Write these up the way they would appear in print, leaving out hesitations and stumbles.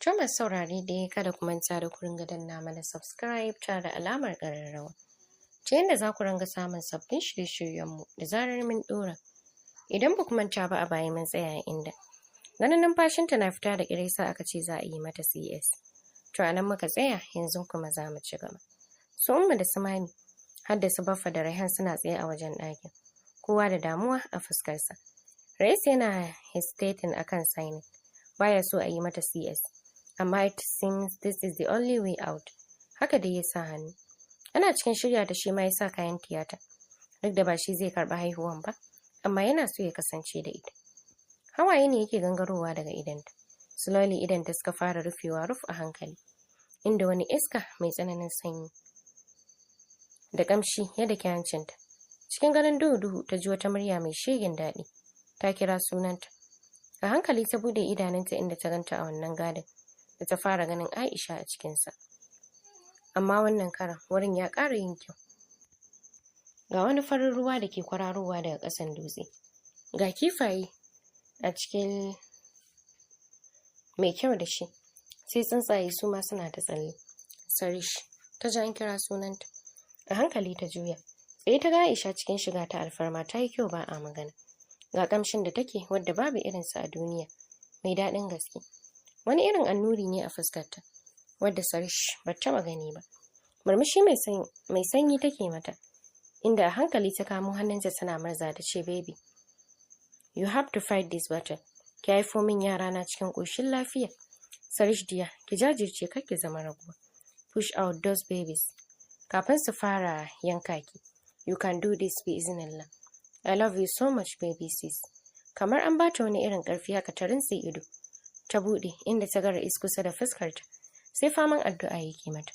To masu saurare dai kada ku manta da ku ringa danna mana subscribe tare da alamar ƙararrawa. Ta yadda za ku ringa samun sabbin shirye-shiryenmu da zarar mun ɗora. Idan ba ku manta ba a baya mun tsaya inda. Ganin numfashinta na fita da ƙirai sa aka ce za a yi mata CS. To a nan muka tsaya yanzu kuma za mu ci gaba. Su Umma da su Mami har da su Baffa da Raihan suna tsaye a wajen ɗakin. Kowa da damuwa a fuskarsa. Rais yana hesitating akan signing. Baya so a yi mata CS. Amma it seems this is the only way out. Haka dai ya sa hannu. Ana cikin shirya da shi ma ya sa kayan tiyata. Duk da ba shi zai karɓi haihuwan ba, amma yana so ya kasance da ita. Hawaye ne yake gangarowa daga idanta. Slowly idanta suka fara rufewa ruf a hankali. Inda wani iska mai tsananin sanyi da ƙamshi ya daki hancinta. Cikin ganin duhu-duhu ta ji wata murya mai shegen daɗi. Ta kira sunanta. A hankali ta bude idanunta inda ta ganta a wannan gadon. Da ta fara ganin Aisha a cikinsa. Amma wannan karan wurin ya ƙara yin kyau. Ga wani farin ruwa da ke kwararowa daga ƙasan dutse. Ga kifaye a cikin mai kyau da shi. Sai tsuntsaye su ma suna ta tsalle. Sarish ta ji an kira sunanta. A hankali ta juya. Tsaye ta ga Aisha cikin shiga ta alfarma ta yi kyau ba a magana. Ga ƙamshin da take wadda babu irinsa a duniya. Mai daɗin gaske. Wani irin annuri ne a fuskarta, wadda Sarish ba taɓa gani ba. Murmushi mai sanyi take mata, inda a hankali ta kamo hannunta tana marza ta ce, "Baby, you have to fight this battle. Ki haifo min yara na cikin ƙoshin lafiya. Sarish diya, ki jajirce kar ki zama raguwa. Push out those babies. Kafin su fara yanka ki. You can do this bi iznillah. I love you so much, baby sis." Kamar an bata wani irin ƙarfi haka ta rintse ido. Ta buɗe inda ta ga Ra'is kusa da fuskarta. Sai faman addu'a yake mata.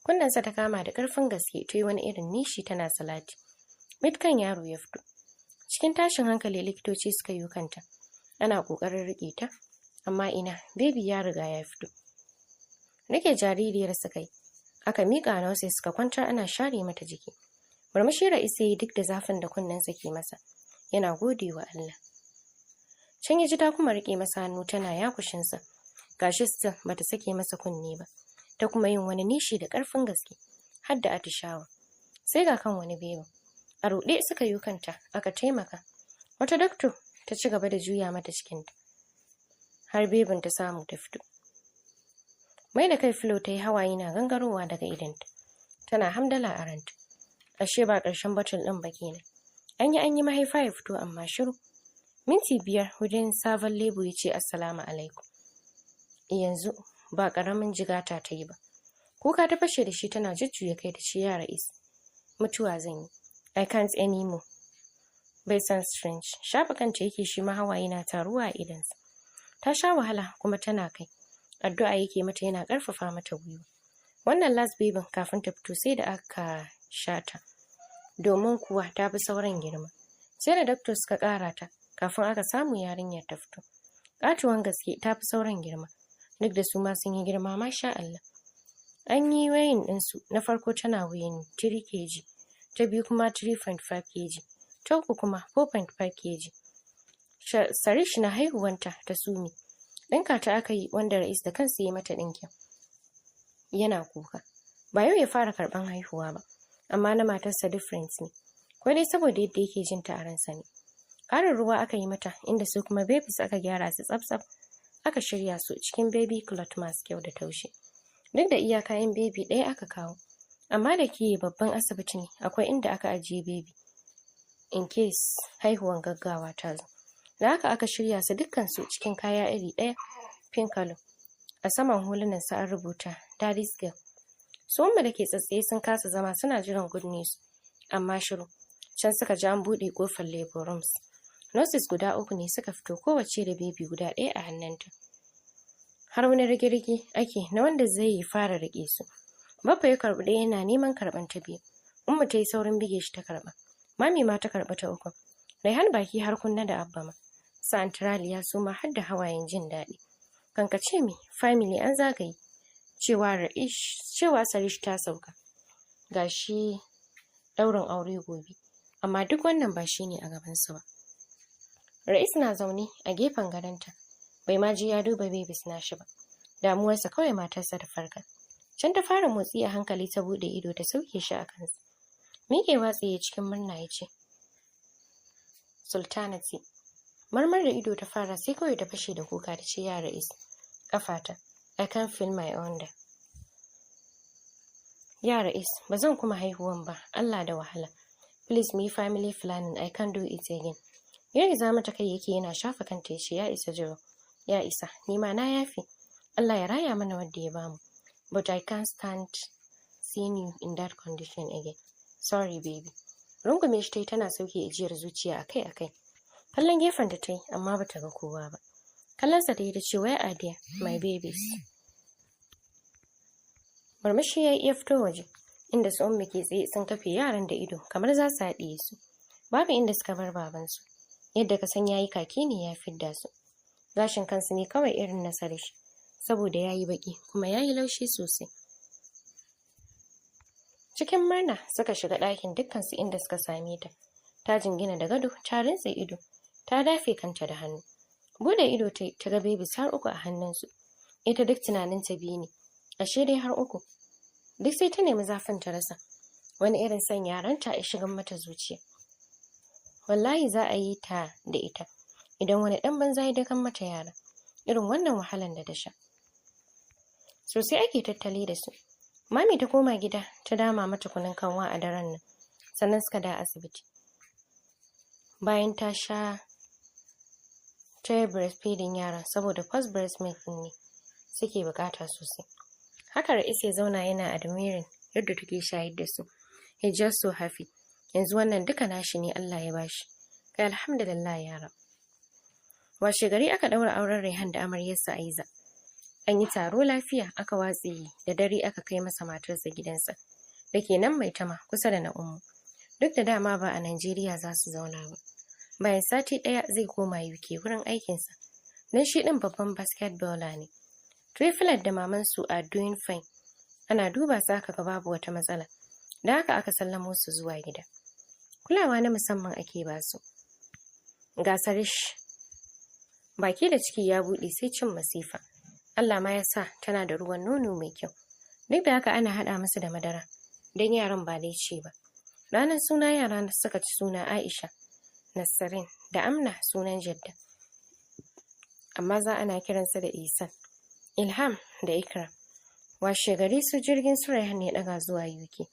Kunnensa ta kama da ƙarfin gaske ta yi wani irin nishi tana salati. Mitkan yaro ya fito. Cikin tashin hankali likitoci suka yi kanta. Ana ƙoƙarin riƙe ta, amma ina, bebi ya riga ya fito. Rike jaririyar suka yi. Aka miƙa na wasu suka kwantar ana share mata jiki. Murmushi Ra'is ya yi duk da zafin da kunnensa ke masa. Yana gode wa Allah. Can ya ji ta kuma riƙe masa hannu tana yakushinsa. Gashi still bata sake masa kunne ba. Ta kuma yin wani nishi da ƙarfin gaske. Har da atishawa. Sai ga kan wani bebin. A ruɗe suka yi kanta aka taimaka. Wata dakto ta ci gaba da juya mata cikinta. Har bebin ta samu ta fito. Mai da kai filo ta yi hawaye na gangarowa daga idanta. Tana hamdala a ranta. Ashe ba ƙarshen batul ɗin ba kenan. An yi mahaifa ya fito amma shiru. Minti 5 wajen sabon lebo ya ce assalamu alaikum. Yanzu ba ƙaramin jigata ta yi ba. Kuka ta fashe da shi tana jujjuya kai da ce ya Ra'is. Mutuwa zan yi. I can't anymore. Bai san strange. Shafa kanta yake shi ma hawaye na taruwa a idansa. Ta sha wahala kuma tana kai. Addu'a yake mata yana ƙarfafa mata gwiwa. Wannan last baby kafin ta fito sai da aka shata. Domin kuwa ta fi sauran girma. Sai da doctor suka ƙara ta. Kafin aka samu yarinyar ta fito. Ƙatuwan gaske ta fi sauran girma. Duk da su ma sun yi girma masha Allah. An yi wayin ɗinsu na farko tana wayin 3 kg, ta biyu kuma 3.5 kg, ta uku kuma 4.5 kg. Sarish na haihuwanta ta sumi. Ɗinka ta aka yi wanda Ra'is da kansa ya mata ɗinkin. Yana kuka. Ba yau ya fara karɓan haihuwa ba, amma na matarsa different ne. Ko dai saboda yadda yake jin ta a ransa ne. Ƙarin ruwa aka yi mata inda su kuma babies aka gyara su tsaf-tsaf. Aka shirya su cikin baby cloth masu kyau da taushi. Duk da iya kayan baby ɗaya aka kawo. Amma da ke babban asibiti ne akwai inda aka ajiye baby. In case haihuwan gaggawa ta zo. Da haka aka shirya su dukkansu cikin kaya iri ɗaya. Pink color. A saman hulunan su an rubuta Daddy's Girl. Su Umma da ke tsatsaye sun kasa zama suna jiran good news. Amma shiru. Can suka ji an buɗe ƙofar labor rooms. Nurses guda 3 ne suka fito kowace da bebi guda 1 a hannunta. Har wani rige-rige ake na wanda zai yi fara rike su. Baffa ya karɓi ɗaya yana neman karɓan ta biyu. Umma ta yi saurin bige shi ta karɓa. Mami ma ta karɓi ta 3. Raihan baki har kunna da Abba ma. Sa Antiraliya su ma har da hawayen jin daɗi. Kankace mi family an zagaye. Cewa Sarish ta sauka. Gashi ɗaurin aure gobe. Amma duk wannan ba shi ne a gabansu ba. Ra'is na zaune a gefen gadonta. Bai ma ji ya duba babies nashi ba. damuwarsa kawai matarsa ta farka. Can ta fara motsi a hankali ta buɗe ido ta sauke shi a kansa. Miƙewa tsaye cikin murna ya ce, Sultanati. Marmar da ido ta fara sai kawai ta fashe da kuka ta ce, ya Ra'is, ƙafata, I can't feel my under. Ya Ra'is, ba zan kuma haihuwan ba, Allah da wahala. Please me family planning, I can't do it again. Ya riza mata kai yake yana shafa kanta ya ce, ya isa Jiro, ya isa, ni ma na yafi. Allah ya raya mana wanda ya bamu. But I can't stand seeing you in that condition again. Sorry baby. Rungume shi ta yi tana sauke ajiyar zuciya akai-akai. Kallon gefen da ta yi amma bata ga kowa ba. Kallonsa ta yi ta ce, where are they, my babies? Murmushi ya iya fito waje, inda su ummi ke tsaye sun kafe yaran da ido kamar za su haɗiye su. Babu inda suka bar babansu. Yadda ka san yayi kaki ne ya fidda su. Gashin kansu ne kawai irin na sarish, saboda yayi baki kuma yayi laushi sosai. Cikin murna suka shiga ɗakin dukkansu inda suka same ta. Ta jingina da gado, ta rintse ido, ta dafe kanta da hannu. Bude ido ta ga babies har 3 a hannunsu. Ita duk tunaninta 2 ne, ashe dai har 3. Duk sai ta nemi zafin ta rasa. Wani irin son yaranta ya shigan mata zuciya. Wallahi za a yi ta da ita idan wani ɗan banza ya dakan mata yara. Irin wannan wahalan da ta sha. Sosai ake tattali da su. Mami ta koma gida ta dama mata kunun kanwa a daren nan. Sannan suka da asibiti. Bayan ta sha ta yi breastfeeding yaran saboda first breast milk ne suke bukata sosai. Haka Ra'is ya zauna yana admiring yadda take shayar da su. He just so happy. Yanzu wannan duka nashi ne Allah ya bashi. Kai alhamdulillah yara. Washe gari aka daura auren Raihan da amaryarsa Aiza. An yi taro lafiya aka watse da dare aka kai masa matarsa gidansa. Da ke nan mai tama kusa da na Ummu. Duk da dama ba a Najeriya za su zauna ba. Bayan sati ɗaya zai koma UK wurin aikinsa. Don shi ɗin babban basketballer ne. Triflet da mamansu are doing fine. Ana duba su aka ga babu wata matsala. Da haka aka sallamo su zuwa gida. Kulawa na musamman ake ba su. Gasarish. Baki da ciki ya buɗe sai cin masifa. Allah ma ya sa tana da ruwan nono mai kyau. Duk da haka ana haɗa musu da madara. Don yaran ba dai ce ba. Ranar suna yara suka ci suna Aisha, Nassarin da Amna sunan Jadda. Amma za ana kiransa da Isan, Ilham da Ikram. Washe gari su jirgin su Raihan ya daga zuwa UK.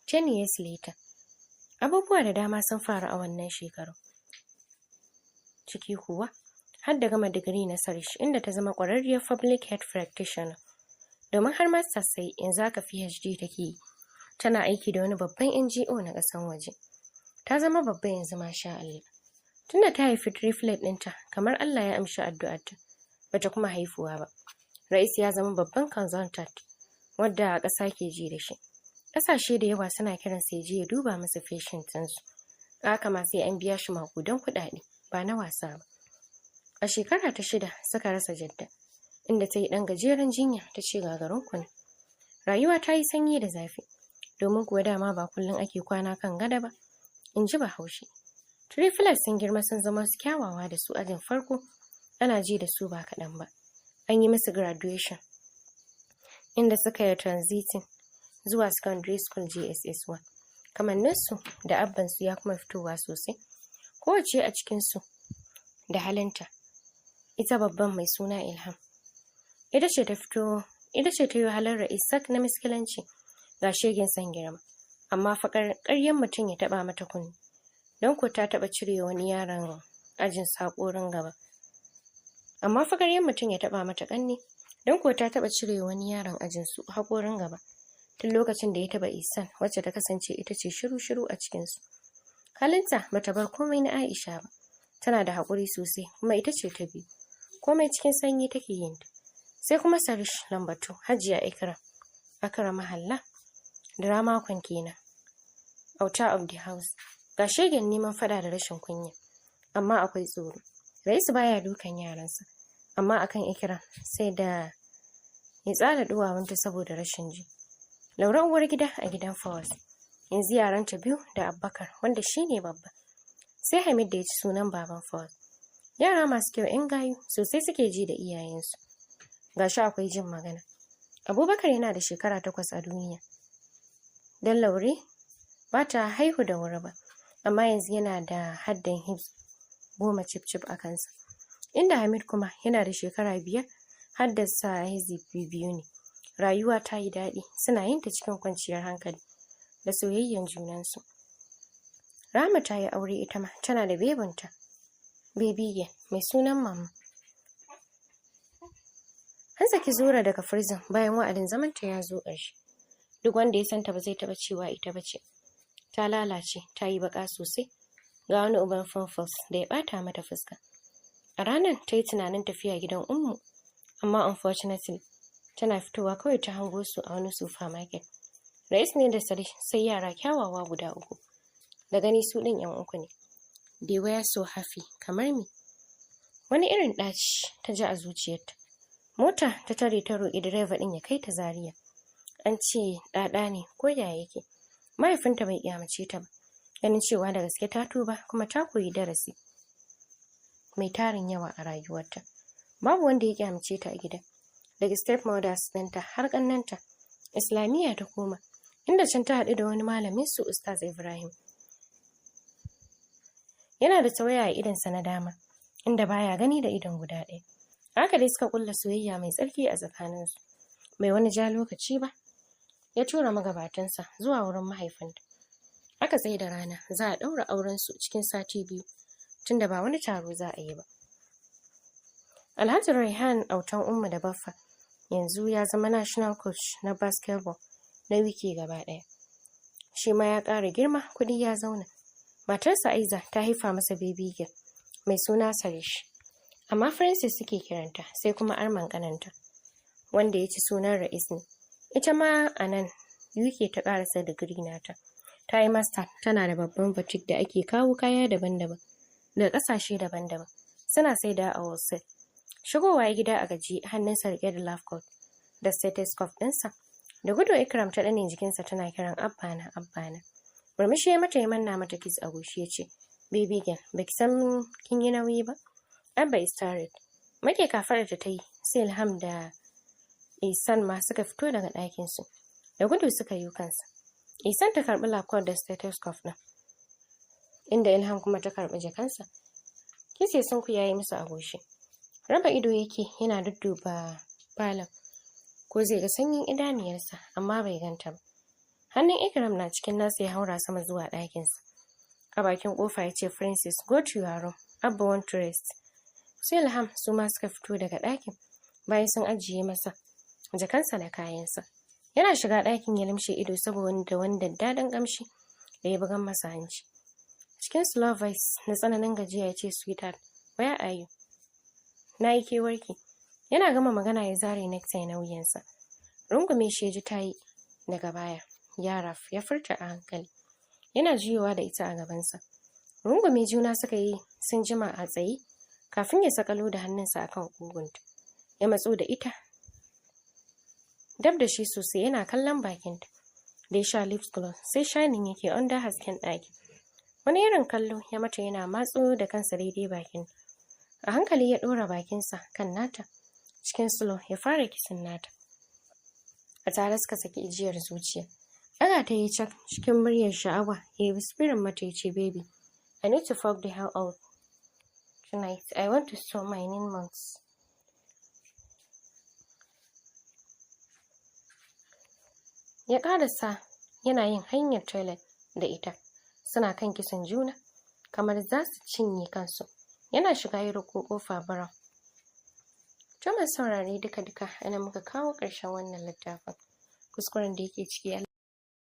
10 years later. Abubuwa da dama sun faru a wannan shekaru. Ciki kuwa har da gama digiri na Sarish inda ta zama ƙwararriyar public health practitioner. Domin har master sai yanzu aka PhD take yi. Tana aiki da wani babban NGO na ƙasan waje. Ta zama babba yanzu masha Allah. Tunda ta haifi triplet ɗinta kamar Allah ya amshi addu'arta. Bata kuma haifuwa ba. Ra'is ya zama babban consultant wadda a ƙasa ke ji da shi. Ƙasashe da yawa suna kiran sai je ya duba musu patient ɗinsu. Haka ma sai an biya shi maƙudan kuɗaɗe ba na wasa ba. A shekara ta 6 suka rasa Jadda, inda ta yi ɗan gajeren jinya ta ce gagarin ku ne. Rayuwa ta yi sanyi da zafi, domin kuwa dama ba kullum ake kwana kan gada ba, in ji Bahaushe. Triplets sun girma sun zama su kyawawa da su ajin farko, ana ji da su ba kaɗan ba. An yi musu graduation, inda suka yi transiting zuwa secondary school JSS 1. Kamanninsu da abbansu ya kuma fitowa sosai, kowace a cikinsu da halinta. Ita babban mai suna Ilham. Ita ce ta yi halin Ra'isak na miskilanci ga shegen san girma. Amma fa ƙaryen mutum ya taɓa mata kunni. Don ko ta taɓa cire wani yaron ajin saƙorin gaba. Amma fa ƙaryen mutum ya taɓa mata ƙanni. Don ko ta taɓa cire wani yaron ajin su haƙorin gaba. Tun lokacin da ya taɓa Isan wacce ta kasance ita ce shiru-shiru a cikinsu. Halinta bata bar komai na Aisha ba. Tana da haƙuri sosai kuma ita ce ta biyu. Komai cikin sanyi take yin ta. Sai kuma Sarish lambatu Hajiya Akra mahalla drama kon kenan. Auta of the house. Ga shegen neman fada da rashin kunya. Amma akwai tsoro. Raisu baya dukan yaransa. Amma akan Ikram sai da ya tsala duwawunta saboda rashin ji. Laura uwar gida a gidan Fawaz. Yanzu yaranta 2 da Abbakar wanda shine babba. Sai Hamid da ya ci sunan baban Fawaz. Yara masu kyau 'yan gayu sosai suke ji da iyayensu. gashi akwai jin magana. Abubakar yana da shekara 8 a duniya. Dan Laure ba ta haihu da wuri ba, amma yanzu yana da haddan hibs 10 cif a kansa. Inda Hamid kuma yana da shekara 5, haddasa hizbi 2 ne. Rayuwa ta yi daɗi, suna yin ta cikin kwanciyar hankali da soyayyen junansu. Rahma ta yi aure ita ma, tana da bebinta, Baby mai sunan Mama. An saki Zura daga prison bayan wa'adin zamanta ya zo ƙarshe. Duk wanda ya santa ba zai taɓa cewa ita ba ce. Ta lalace, ta yi baƙa sosai, ga wani uban fumfus da ya ɓata mata fuska. A ranar ta yi tunanin tafiya gidan Ummu, amma unfortunately tana fitowa kawai ta hango su a wani supermarket. Rais ne da sai yara kyawawa guda 3. Da gani su ɗin 'yan uku ne. They were so happy, kamar me. Wani irin ɗaci ta ji a zuciyarta. Mota ta tare ta roƙi direba ɗin ya kai ta Zaria. An ce ɗaɗa ne ko ya yake. Mahaifinta bai kyamace ta ba, ganin cewa da gaske ta tuba kuma ta koyi darasi mai tarin yawa a rayuwarta. Babu wanda ya kyamace ta a gida. Daga stepmothers ɗinta har ƙannenta. Islamiyya ta koma, inda can ta haɗu da wani malamin su Ustaz Ibrahim. Yana da tawaya a idonsa na dama, inda baya gani da idon guda ɗaya. Haka dai suka kulla soyayya mai tsarki a tsakaninsu. Bai wani ja lokaci ba, ya tura magabatansa zuwa wurin mahaifinta. Aka tsaye da rana za a ɗaura aurensu cikin sati 2, tunda ba wani taro za a yi ba. Alhaji Raihan autan Umma da Baffa yanzu ya zama national coach na basketball na wiki gaba ɗaya. Shi ma ya ƙara girma, kuɗi ya zauna. Matarsa Aiza ta haifa masa baby girl mai suna Sarish. Amma Francis suke kiranta, sai kuma Arman ƙananta, wanda ya ci sunan Ra'is ne. Ita ma a nan UK ta ƙarasa digiri nata. Ta yi master, tana da babban boutique da ake kawo kaya daban-daban daga ƙasashe daban-daban. Suna saida a wholesale. Shigowa gida a gaji, hannunsa riƙe da love coat da stethoscope ɗinsa. Da gudu Ikram ta ɗane jikinsa tana kiran Abbana, Abbana. Murmushi ya mata, ya manna mata kiss a goshi ya ce, Baby girl, baki san kin yi nauyi ba? Abba is tired. Make kafarar ta yi, sai Ilham da Ihsan ma suka fito daga ɗakinsu. Da gudu suka yi kansa. Ihsan ta karɓi laptop da stethoscope ɗin, inda Ilham kuma ta karɓi jakansa. Kise sun ku yayi musu a goshi. Raba ido yake yana dudduba falon ko zai ga sanyin idaniyarsa, amma bai ganta ba. Hannun Ikram na cikin nasa ya haura sama zuwa ɗakinsa. A bakin ƙofa ya ce, Francis, go to your room. Abba want to rest. Sai Ilham su ma suka fito daga ɗakin bayan sun ajiye masa jakansa da kayansa. Yana shiga ɗakin ya limshe ido saboda wani daddaɗan ƙamshi da ya bugan masa hanci. Cikin slow voice na tsananin gajiya ya ce, Sweetheart, where are you? Na yi kewarki. Yana gama magana ya zare necktie na wuyansa. Rungume shi ya ji ta yi daga baya. Yaraf ya furta a hankali. Yana juyowa da ita a gabansa. Rungume juna suka yi sun jima a tsaye kafin ya sakalo da hannunsa akan kugunta. Ya matso da ita dab da shi sosai, yana kallon bakinta da ya sha lips gloss sai shining yake under hasken ɗaki. Wani irin kallo ya mata yana matso da kansa daidai bakinta. A hankali ya ɗora bakinsa kan nata. Cikin slow ya fara kisan nata. A tare suka saki ijiyar zuciya. Ɗaga ta yi cak cikin muryar sha'awa ya yi whispering mata ya ce, Baby, I need to fuck the hell out tonight. I want to store my 9 months. Ya ƙarasa yana yin hanyar toilet da ita. Suna kan kisan juna kamar za su cinye kansu. Yana shiga ya roƙo ƙofa bara. To masu saurare duka-duka ana muka kawo ƙarshen wannan littafin. Kuskuren da yake ciki